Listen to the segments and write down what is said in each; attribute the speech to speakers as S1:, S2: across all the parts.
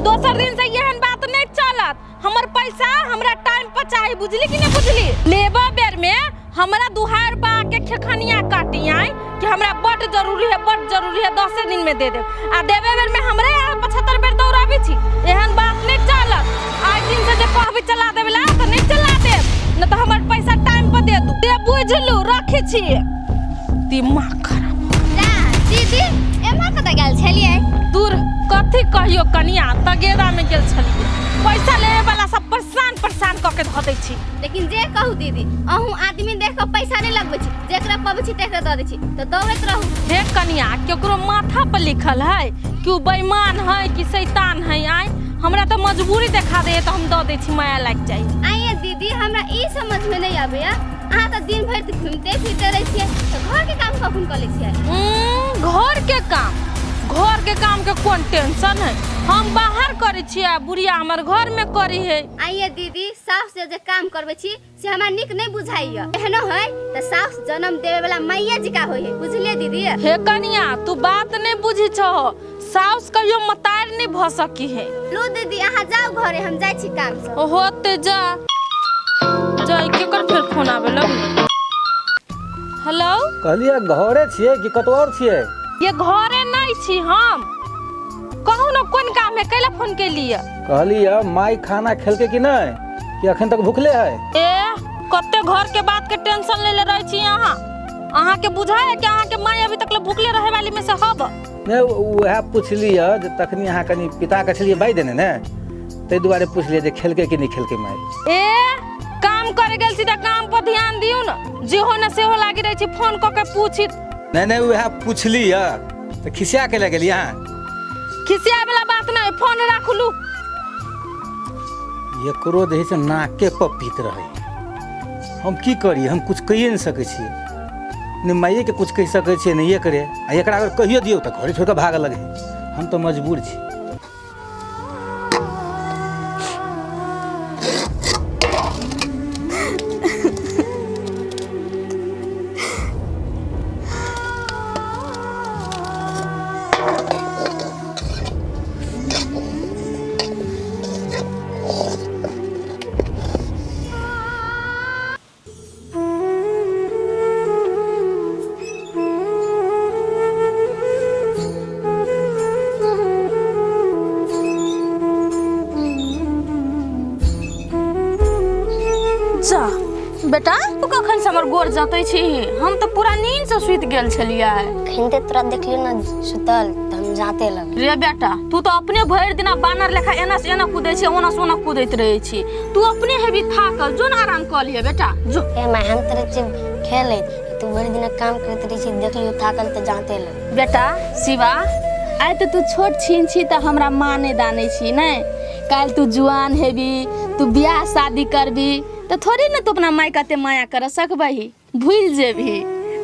S1: दोसर दिन से यहन बात नहीं चलत। हमर पैसा हमरा टाइम पर चाहिए, बुझली कि नहीं बुझली? लेबा बेर में हमरा 2000 बा के खेखनिया काटी आई कि हमरा बड़ जरूरी है 10 दिन में दे दे। आ देबे बेर में हमरे 75 बेर दौड़ाबी छी। एहन बात नहीं चलत। आज दिन से जे कहबी चला देबला त नहीं चला दे, न त हमर पैसा टाइम पर दे दू। ते बुझलू, रखी छी। दिमाग खराब।
S2: ना दीदी एमा कत गेल छलिए?
S1: दूर कथी कहियो कनिया, तगेदा में गेल छलिए। पैसा लेवे वाला सब परेशान क के ध दै छी।
S2: लेकिन जे कहू दीदी, अहू आदमी देख के पैसा नहीं लगबै छी, जेकरा पबै छी तेकरा द दै छी, तो दौड़त रहू।
S1: हे कनिया, केकरो माथा पर लिखल है कि उ बेईमान है कि शैतान है? आई हमरा तो मजबूरी देखा दे तो हम द दै छी, माया लग जाई।
S2: आइए दीदी, हमरा ई समझ में नहीं आबे अहाँ तो दिन भर घूमते फिरते रह छिए, तो घर के काम कखन कर ले छिए?
S1: घर के काम के कौन टेंशन है? हम बाहर करे छिए, बुढ़िया हमर घर में करी है।
S2: आइए दीदी, सास से जे काम करबे छी से हमरा निक नहीं बुझाइया। एहनो है त सास जन्म देवे वाला मैया जी का होय है, बुझलिए दीदी?
S1: हे कनिया, तू बात नहीं बुझी छ। सास कहियो मतार नहीं भ सकी है।
S2: लो दीदी, अहाँ जाओ घरे, हम जाई छी काम से।
S1: होते जा जाई के कर फिर फोन आवे लग। हेलो,
S3: कहलिए घरे छिए कि कतौ और छिए?
S1: ये घरे नहीं छी हम। कहू न कोन काम है, कैला फोन के लिए?
S3: कहलिए माई खाना खेलके कि नहीं, कि अखन तक भूखले है?
S1: ए कते घर के बात के टेंशन ले रही छी अहाँ के बुझाय है कि अहाँ के माई अभी तक भूखले रहे वाली में से हब?
S3: नहीं, वह पूछलिए जे तखनी अहाँ कनी पिता के छलिए बाई देने ने, तै दुआरे पूछलिए जे खेलके कि नहीं खेलके माई।
S1: ए काम करे गेल सीधा काम पर ध्यान दियौ न, जे हो न से हो लागी रही छी, फोन क के पूछी।
S3: नहीं वह पूछलिए तो खिसिया के लगे यहाँ।
S1: खिसिया वाला बात नहीं, फोन राखलू।
S3: एकरो देह से नाके पर पीत रहे, हम की करी? हम कुछ कहिए नहीं सके छी, नहीं माइए के कुछ कह सके छी, नहीं ये करे। आ एकरा अगर कहियो दियो तो घरे छोड़ के भाग लगे। हम तो मजबूर छी।
S1: बेटा, तू कखन से हमर गोर जतै छी? हम तो पूरा नींद से सुत गेल छलिए।
S4: खिनते तोरा देखलियो ना सुतल त हम जाते लग।
S1: रे बेटा, तू तो अपने भर दिन बानर लेखा एना से एना कूदै छी, ओना से ओना कूदैत रहे छी। तू अपने हेबी थाकल, जो न आराम कर लिया बेटा, जो।
S4: ए मैं हम तेरे से खेले, तू भर दिन काम करत रही छी, देखलियो थाकल त जाते लग।
S1: बेटा शिवा, आइ तो तू छोट छीन छी त हमरा माने दाने छी नै। काल तू जुआन हेबी, तू बियाह शादी करबी तो थोड़ी ना तू अपना माई कते माया कर सकबही, भूल जेबी।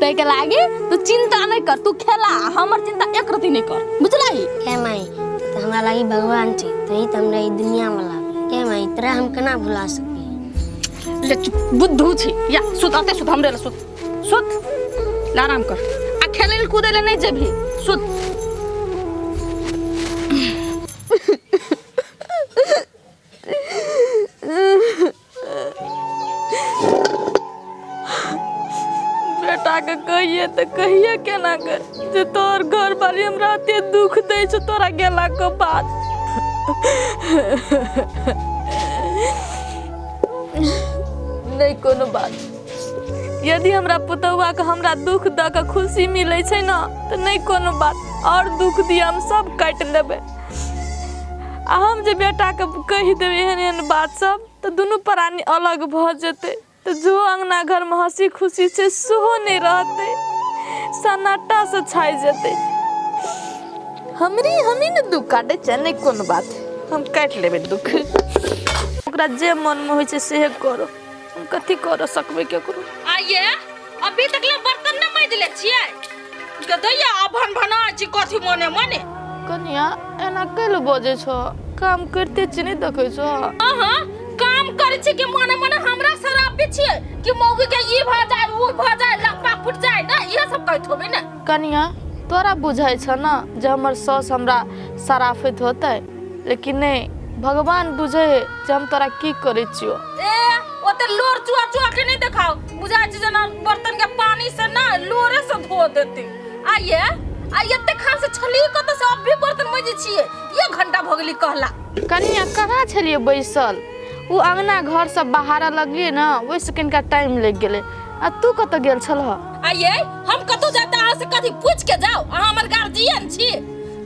S1: तै के लागी तू चिंता नहीं कर, तू खेला, हमर चिंता एक रति नहीं कर, बुझलही?
S4: के माई तो हमरा लागी भगवान छी, तही त हमरा ई दुनिया में लागी। के माई तोरा हम केना भुला सकी?
S1: ले चुप, बुद्धू छी। या सुत, आते सुत, हमरे ले सुत, सुत आराम कर। आ खेले ले कूदे ले नहीं जेबी, सुत। बेटा के कहिए तो कहिए केना कर जे तोर घर वाली हमरा एते दुख दे छ तोरा गेला के बाद। नहीं कोनो बात, यदि हमरा पुतौआ के हमरा दुख द के खुशी मिले छै ना तो नहीं कोनो बात, और दुख दिया हम सब काट लेबे। आ हम जे बेटा के कहि देबे एहन एहन बात सब तो दोनों प्राणी अलग भ जेते, तो जो अंगना घर में हंसी खुशी से सुहो नहीं रहते, सन्नाटा से छाई जेते। हमी न दुख काटे छै, नहीं कोनो बात, हम काट लेबे दुख। ओकरा जे मन में होय छै से करो, हम कथी कर सकबे केकरो। आइए अभी तक ले बर्तन न माज ले छियै, गदैया अभन भना छी कथी मने मने। कनिया एना कैल बजे छो?
S5: काम करते छी नहीं देखै छो।
S1: हां काम करै छी कि मने मने हमरा शराबी छियै कि मौगी के ई भ जाय उ भ जाय लपा फुट जाय ना ये सब कहत होबे ना।
S5: कनिया तोरा बुझाई छ ना जे हमर सास हमरा शराफत होतै, लेकिन नहीं भगवान बुझे जे हम तोरा की करे छियो।
S1: ए ओते लोर चुआ चुआ के नहीं देखाओ, बुझाय छै जना बर्तन के पानी से ना लोरे से धो देती। आइए एते खान से छली क त सब भी बर्तन मजे छियै 1 घंटा भ गेली कहला।
S5: कनिया कहाँ छलिए बैसल, उ अंगना घर से बाहर लगलिए ना ओइ सेकंड का टाइम लग गेले। आ तू कत गेल छलह?
S1: आइए हम कतो जाता अहाँ से कथि पूछ के जाओ, अहाँ हमर गार्जियन छी।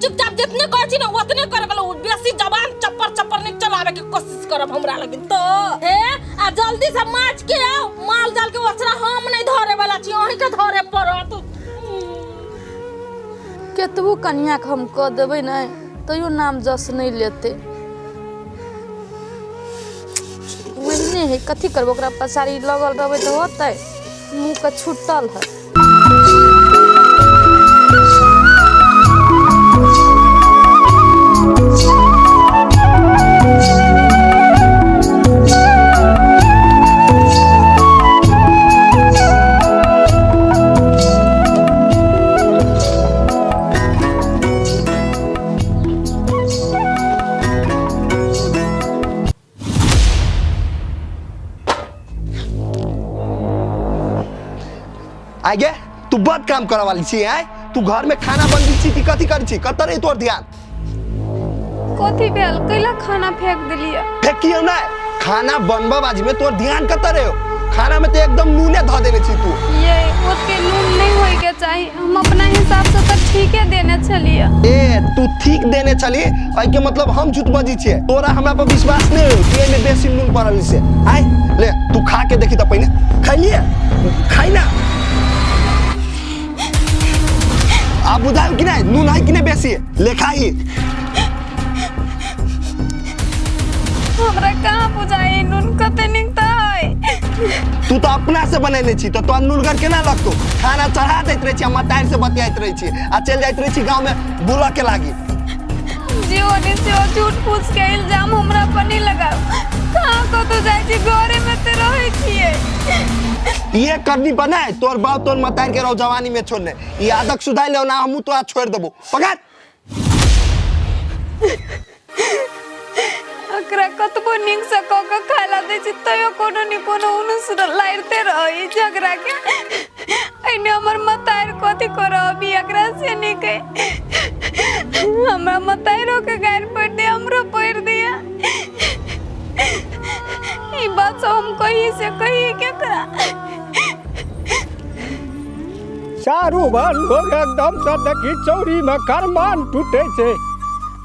S1: चुपचाप जितने कहै छी ना ओतने कर गलो, बेसी जबान चप्पर चप्पर नहीं चलावे के कोशिश करब हमरा लगिन तो। हे आ जल्दी से माछ के आओ, माल जाल के ओसरा हम नहीं धरे वाला छी, ओही के धरे पड़त।
S5: केतबू कन्या के हम क देबै नहीं तइयो नाम जस नहीं लेते। महीने है कथी करबो, ओकरा पछाड़ी लगल रहबै त होतै, मुंह के छुटल है।
S6: आगे तू बद काम करे वाली छी है। तू घर में खाना बनबी छी कि कथी करै छी? कत रे तोर ध्यान?
S5: कथी भेल कैला खाना फेंक देलिए?
S6: फेंकियो ना, खाना बनबा बाजी में तोर ध्यान कत रे हो? खाना में तो एकदम नूने ध देने छी तू।
S5: ये ओते नून नहीं होय के चाहिए, हम अपना हिसाब से तो ठीक है देने छलिए।
S6: ए तू ठीक देने छली, आई के मतलब हम झूठ बजी छी? तोरा हमरा पर विश्वास नहीं हो कि एमे बेसी नून पड़ल से? आइ ले तू खा के देखी त पहिने। खाइलिए खाइ ना। आप बुझाओ कि नहीं नून है कि नहीं बेसी? ले खाई।
S5: हमरा कहाँ बुझाई नून कते निकता है।
S6: तू तो अपना से बनेने छी तो नूनगर केना लगतो? खाना चढ़ा दैत रही छी, मतार से बतियाइत रही छी आ चल जाइत रही छी गांव में बुला के लागी।
S5: जीवनी से झूठ फूस के इल्जाम हमरा पर नहीं लगाओ। कहाँ को तो जाई छी, घरे में ते रहै छिए।
S6: ये करनी बनाए तोर बाप तोर मतार के रहो जवानी में छोड़ने। ये आदत सुधार ले ना हमू तो आज छोड़ देबो। पकड़
S5: अकरा कतबो निक से क के खाला दे छी तयो कोनो नि कोनो उनुसुर लाइरते रही झगड़ा के। एने हमर मतार कथी करब एकरा से निके। हमरा मतारो के गार पर दे, हमरो पैर दिया। ई बात हम कही से कही केकरा?
S7: चारू भर लोग एकदम से देखी चौरी में करमान टूटे छे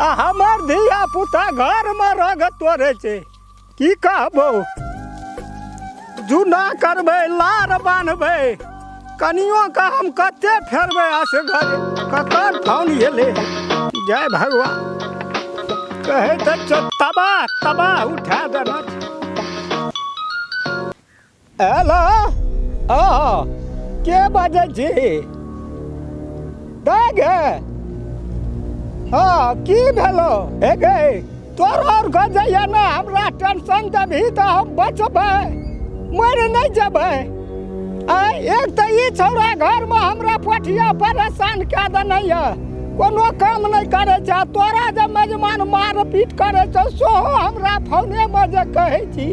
S7: आ हमार धिया पुता घर में रग तोड़े छे। की कहबो, जुना करबे लार बांधबे, कनियो का हम कते फेरबे असगरे ककर फोन येले। जय भगवान कहे तो तबाह तबाह उठा देना। हेलो के बजे छी? गे हाँ की भेलो? हे गे तोर और घर जाइए ना, हमरा टेंशन देबही तो हम बचबै, मर नहीं जेबै। एक तो ई छौड़ा घर में हमरा पठिया परेशान कऽ देने ये, कोनो काम नहीं करे छ। तोरा जब मेजमान मार पीट करे छ सोहो हमरा फोने में जे कहै छी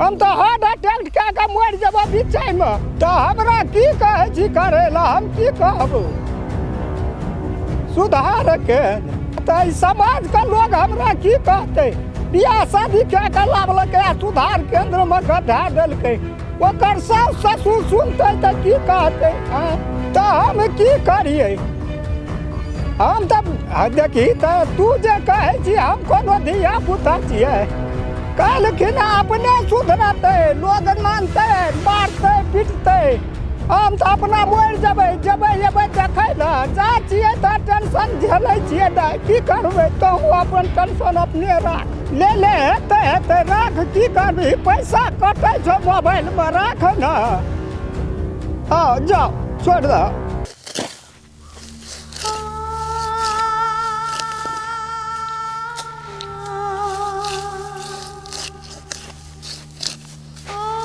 S7: हम तो हार्ट अटैक कऽ के मर जेबै बीचे में। तो हमरा की कहै छी करे ला, हम की कहबो? सुधार के तो समाज का लोग हमरा की कहते? बियाह शादी कऽ के लाबलकै सुधार केंद्र में गधा देलकै, ओकर सास ससुर सुनते तो की कहते? तो हम की करिए? हम तो देखी तो तू जे कहै छी हम कोनो धिया पुता छियै? कहलखिन अपने सुधरते, लोग मानते, मारते पीटते, हम तो अपना मर जेबै एबै देखै ला। जा छियै तो टेंशन झेलै छियै ना, की करबै? तो अपन टेंशन अपने राख। ले हेतै राख, की करबही? पैसा कटै छौ मोबाइल में, राख ना। हाँ जाओ छोड़ दो।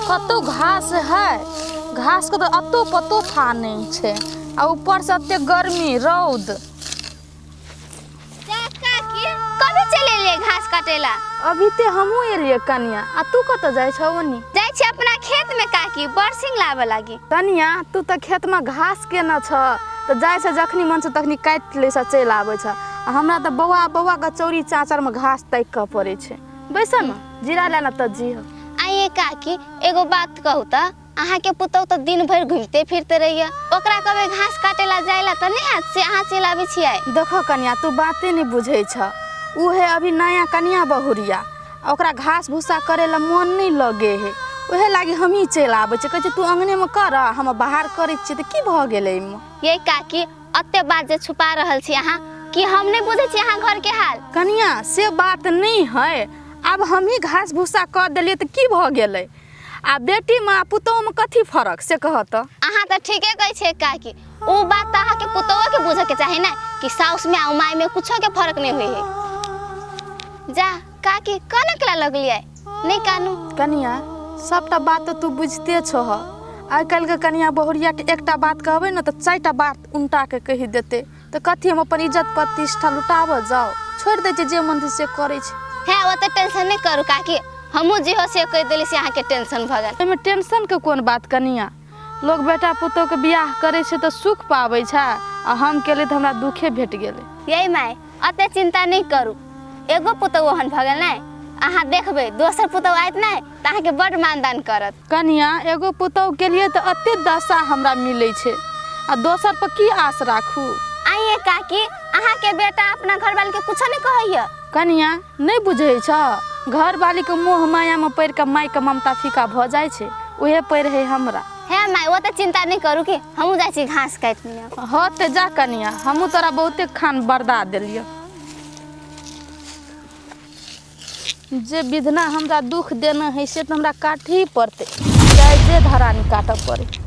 S1: कतो घास है, घास के तो अतो पतो था नहीं छे, आ ऊपर से अते गर्मी रौद।
S2: कभी चले ले घास काटेला?
S1: अभी ते हमू एलिए कनिया, आ तू कतो जाय छ ओनी?
S2: जाय छी अपना खेत में काकी, बरसिंग लावे लागी।
S1: कनिया तू त खेत में घास के न छ, त जाय छ जखनी मन से तखनी काट ले छ चल आवे छ। हमरा त बौआ गचौरी चाचर में घास तैक के पड़े छे। बैस न जीरा लेना त जी।
S2: आइए काकी, एगो बात कहू त, अहाँ के पुतौ तो दिन भर घूमते फिरते रहिए, ओकरा कबे घास काटेला जायला त नहीं हाथ से अहाँ चलाबी छियै?
S1: देखो कनिया तू बाते नहीं बुझे छ, उ है अभी नया कनिया बहुरिया, ओकरा घास भूसा करेला मन नहीं लगे है, ओहे लागी हम ही चल आबे छ। कहै तू अंगने में कर, हम बाहर करे छी त की भ गेलै म?
S2: ये काकी अत्ते बात जे छुपा रहल छी अहाँ, कि हम नहीं बुझे छी अहाँ घर के हाल?
S1: कनिया से बात नहीं है, अब हम ही घास भूसा कर देलिए त की भ गेलै? आ बेटी में पुतोह में कथी फरक से कहत?
S2: अहाँ त ठीके कहै छे काकी, उ बात त अहाँ के पुतोह के बुझे के चाही ना, कि साउस में आ माय में कुछो के फर्क नहीं होई है। जा काकी कने कला लगलिए नहीं कानू?
S1: कनिया सबटा बात तो तू बुझते छह, आइ काल्हि के कनिया बहुरिया के एकटा बात कहबै न त चारिटा बात उल्टा के कहि देते, त कथी हम अपन इज्जत प्रतिष्ठा लुटाब जाओ? छोड़ दे जे मन से करे छे।
S2: है वो त टेंशन नहीं करू काकी, हमहू जे हो से कह देली से अहाँ के टेंशन भ गेल।
S1: एमे टेंशन के कोन बात कनिया? लोग बेटा पुतोह के बियाह करे छे त सुख पाबै छे, आ हम केले त हमरा दुखे भेट गेले।
S2: यही माय अते चिंता नहीं करू, एगो पुतोह ओहन भ गेल नै, अहाँ देखबे दोसर पुतोह आइत नै त अहाँ के बड मानदान करत।
S1: कनिया एगो पुतोह के लिए त अते दशा हमरा मिलै छे, आ दोसर पर की आस राखू?
S2: आइए काकी, अहाँ के बेटा अपना घरवाली के कुछ नहीं कहैया?
S1: कनिया नहीं बुझे छ, घर वाली के मोह माया में पड़ के माई के ममता फीका भ जाय छे, उहे पड़ है हमरा।
S2: है माय वो तो चिंता नहीं करू कि हमहू जाय छी घास काट लिया।
S1: हो ते जा कनिया, हमहू तोरा बहुते खान बर्दा देलियो। जे विधना हमरा दुख देना है से तो हमरा काट ही पड़ते, चाहे जे धरानी काट पड़े।